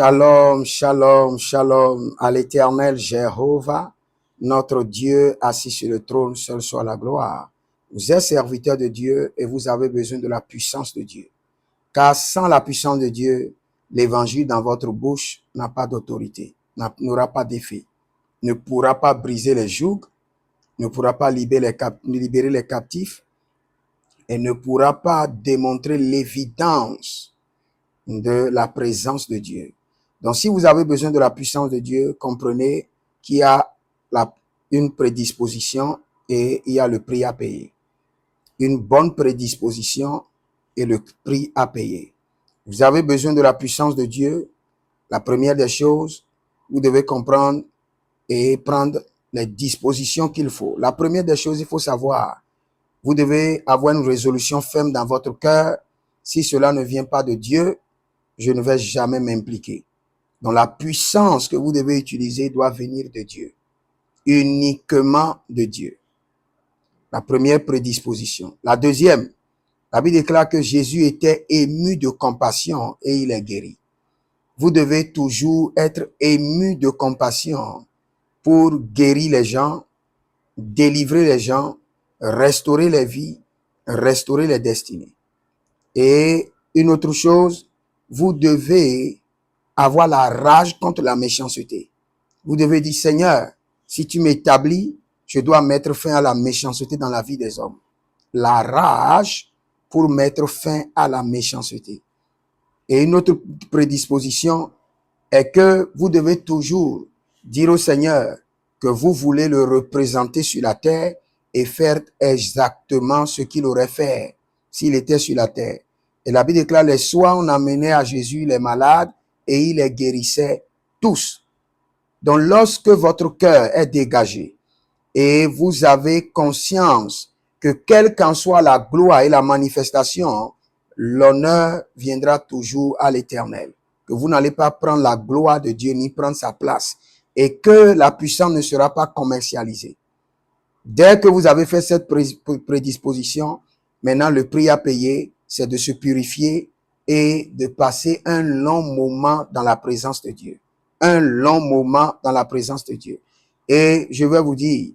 Shalom, shalom, shalom à l'Éternel Jéhovah, notre Dieu assis sur le trône, seul soit la gloire. Vous êtes serviteur de Dieu et vous avez besoin de la puissance de Dieu. Car sans la puissance de Dieu, l'évangile dans votre bouche n'a pas d'autorité, n'aura pas d'effet, ne pourra pas briser les jougs, ne pourra pas libérer les captifs et ne pourra pas démontrer l'évidence de la présence de Dieu. Donc, si vous avez besoin de la puissance de Dieu, comprenez qu'il y a une prédisposition et il y a le prix à payer. Une bonne prédisposition et le prix à payer. Vous avez besoin de la puissance de Dieu. La première des choses, vous devez comprendre et prendre les dispositions qu'il faut. La première des choses, il faut savoir, vous devez avoir une résolution ferme dans votre cœur. Si cela ne vient pas de Dieu, je ne vais jamais m'impliquer. Donc la puissance que vous devez utiliser doit venir de Dieu, uniquement de Dieu. La première prédisposition. La deuxième, la Bible déclare que Jésus était ému de compassion et il est guéri. Vous devez toujours être ému de compassion pour guérir les gens, délivrer les gens, restaurer les vies, restaurer les destinées. Et une autre chose, vous devez avoir la rage contre la méchanceté. Vous devez dire, Seigneur, si tu m'établis, je dois mettre fin à la méchanceté dans la vie des hommes. La rage pour mettre fin à la méchanceté. Et une autre prédisposition est que vous devez toujours dire au Seigneur que vous voulez le représenter sur la terre et faire exactement ce qu'il aurait fait s'il était sur la terre. Et la Bible déclare, les soirs on amenait à Jésus les malades et il les guérissait tous. Donc lorsque votre cœur est dégagé et vous avez conscience que quelle qu'en soit la gloire et la manifestation, l'honneur viendra toujours à l'Éternel. Que vous n'allez pas prendre la gloire de Dieu ni prendre sa place et que la puissance ne sera pas commercialisée. Dès que vous avez fait cette prédisposition, maintenant le prix à payer, c'est de se purifier et de passer un long moment dans la présence de Dieu. Un long moment dans la présence de Dieu. Et je vais vous dire,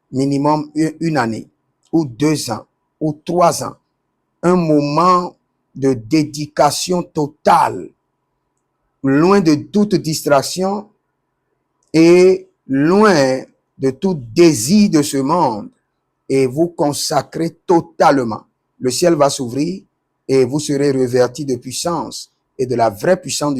minimum une année, ou 2 ans, ou 3 ans, un moment de dédication totale, loin de toute distraction et loin de tout désir de ce monde, et vous consacrez totalement. Le ciel va s'ouvrir et vous serez revêtis de puissance et de la vraie puissance